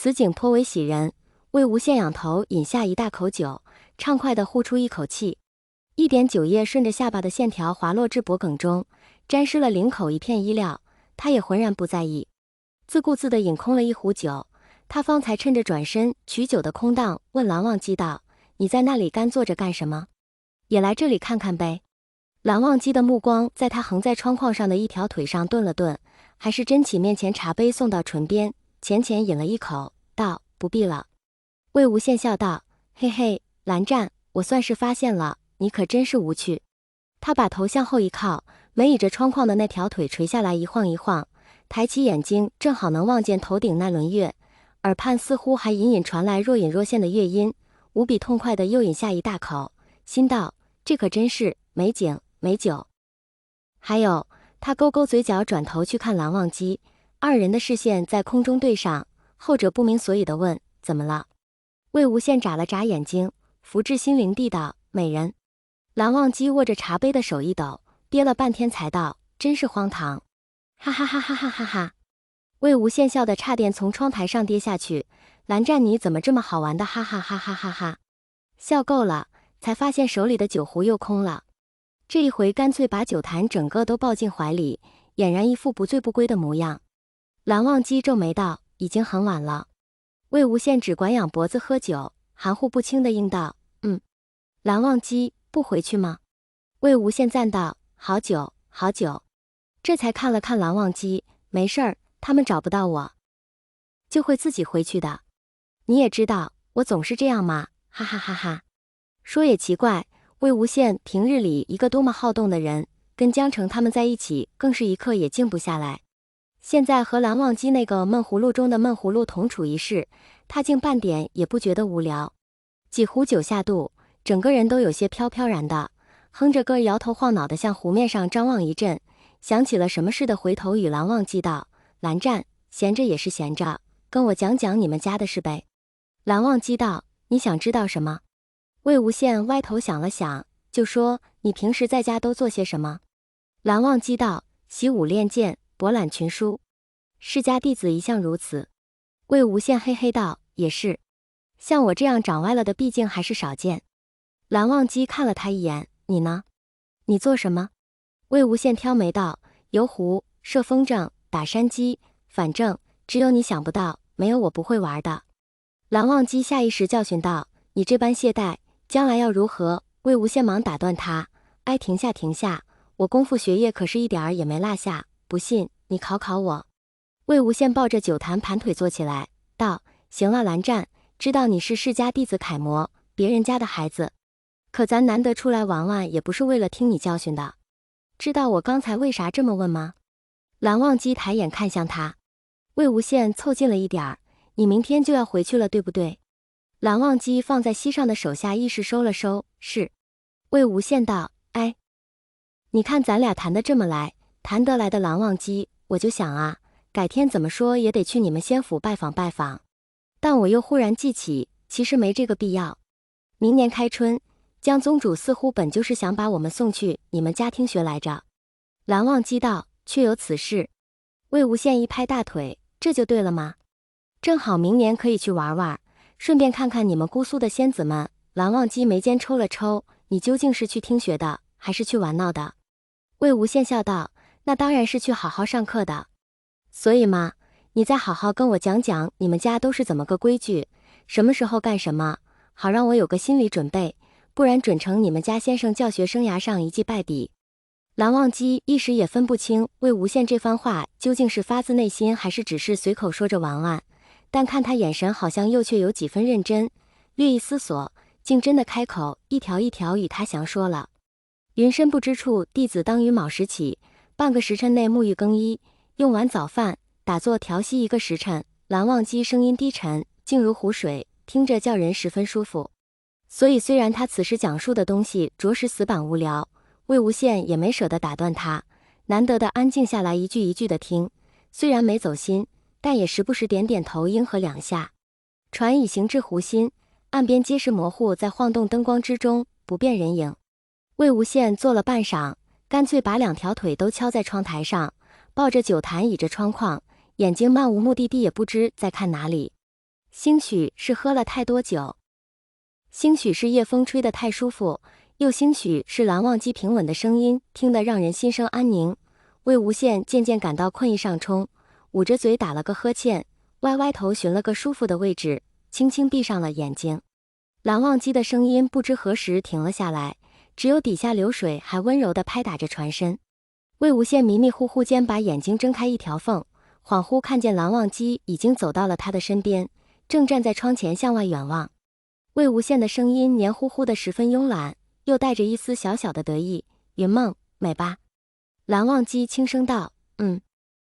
此景颇为喜人。魏无羡仰头饮下一大口酒，畅快地呼出一口气，一点酒液顺着下巴的线条滑落至脖颈中，沾湿了领口一片衣料。他也浑然不在意，自顾自地饮空了一壶酒。他方才趁着转身取酒的空档，问蓝忘机道：“你在那里干坐着干什么？也来这里看看呗。”蓝忘机的目光在他横在窗框上的一条腿上顿了顿，还是斟起面前茶杯送到唇边，浅浅饮了一口，道：“不必了。”魏无羡笑道：“嘿嘿，蓝湛，我算是发现了，你可真是无趣。”他把头向后一靠，每倚着窗框的那条腿垂下来一晃一晃，抬起眼睛正好能望见头顶那轮月，耳畔似乎还隐隐传来若隐若现的乐音，无比痛快地又饮下一大口，心道：这可真是美景美酒。还有，他勾勾嘴角，转头去看蓝忘机，二人的视线在空中对上，后者不明所以地问：“怎么了？”魏无羡眨了眨眼睛，福至心灵地道：“美人。”蓝忘机握着茶杯的手一抖，憋了半天才道：“真是荒唐！”哈哈哈哈哈哈哈！魏无羡笑得差点从窗台上跌下去。蓝湛，你怎么这么好玩的？哈哈哈哈哈哈！笑够了，才发现手里的酒壶又空了。这一回干脆把酒坛整个都抱进怀里，俨然一副不醉不归的模样。蓝忘机皱眉道：“已经很晚了。”魏无羡只管仰脖子喝酒，含糊不清的应道：“蓝忘机，不回去吗？”魏无羡赞道：“好酒，好酒。”这才看了看蓝忘机：“没事儿，他们找不到我，就会自己回去的。你也知道，我总是这样嘛，哈哈哈哈。”说也奇怪，魏无羡平日里一个多么好动的人，跟江澄他们在一起，更是一刻也静不下来。现在和蓝忘机那个闷葫芦中的闷葫芦同处一室，他竟半点也不觉得无聊。几壶酒下肚，整个人都有些飘飘然的，哼着歌摇头晃脑的向湖面上张望一阵，想起了什么似的，回头与蓝忘机道：“蓝湛，闲着也是闲着，跟我讲讲你们家的事呗。”蓝忘机道：“你想知道什么？”魏无羡歪头想了想，就说：“你平时在家都做些什么？”蓝忘机道：“习武练剑，博览群书，世家弟子一向如此。”魏无羡嘿嘿道：“也是，像我这样长歪了的毕竟还是少见。”蓝忘机看了他一眼：“你呢？你做什么？”魏无羡挑眉道：“游湖，射风筝，打山鸡，反正只有你想不到，没有我不会玩的。”蓝忘机下意识教训道：“你这般懈怠，将来要如何？”魏无羡忙打断他：“哎，停下停下，我功夫学业可是一点儿也没落下，不信你考考我。”魏无羡抱着酒坛盘腿坐起来，道：“行了，蓝湛，知道你是世家弟子楷模，别人家的孩子，可咱难得出来玩玩，也不是为了听你教训的。知道我刚才为啥这么问吗？”蓝忘机抬眼看向他，魏无羡凑近了一点儿：“你明天就要回去了，对不对？”蓝忘机放在膝上的手下意识收了收：“是。”魏无羡道：“哎，你看咱俩谈得这么来，谈得来的蓝忘机，我就想啊，改天怎么说也得去你们仙府拜访拜访。但我又忽然记起，其实没这个必要。明年开春，江宗主似乎本就是想把我们送去你们家听学来着。”蓝忘机道：“确有此事。”魏无羡一拍大腿：“这就对了嘛，正好明年可以去玩玩，顺便看看你们姑苏的仙子们。”蓝忘机眉间抽了抽：“你究竟是去听学的，还是去玩闹的？”魏无羡笑道：“那当然是去好好上课的。所以嘛，你再好好跟我讲讲你们家都是怎么个规矩，什么时候干什么，好让我有个心理准备，不然准成你们家先生教学生涯上一记败笔。”蓝忘机一时也分不清魏无羡这番话究竟是发自内心，还是只是随口说着玩玩，但看他眼神好像又却有几分认真，略一思索，竟真的开口，一条一条与他详说了。云深不知处，弟子当于卯时起，半个时辰内沐浴更衣，用完早饭，打坐调息一个时辰。蓝忘机声音低沉，静如湖水，听着叫人十分舒服。所以虽然他此时讲述的东西着实死板无聊，魏无羡也没舍得打断他，难得的安静下来，一句一句的听，虽然没走心，但也时不时点点头，应和两下。船已行至湖心，岸边皆是模糊在晃动灯光之中，不见人影。魏无羡坐了半晌，干脆把两条腿都敲在窗台上，抱着酒坛倚着窗框，眼睛漫无目的地也不知在看哪里。兴许是喝了太多酒，兴许是夜风吹得太舒服，又兴许是蓝忘机平稳的声音听得让人心生安宁。魏无羡渐渐感到困意上冲，捂着嘴打了个呵欠，歪歪头寻了个舒服的位置，轻轻闭上了眼睛。蓝忘机的声音不知何时停了下来，只有底下流水还温柔地拍打着船身。魏无羡迷迷糊糊间把眼睛睁开一条缝，恍惚看见蓝忘机已经走到了他的身边，正站在窗前向外远望。魏无羡的声音黏糊糊的，十分慵懒，又带着一丝小小的得意。云梦，美吧？蓝忘机轻声道：“嗯。”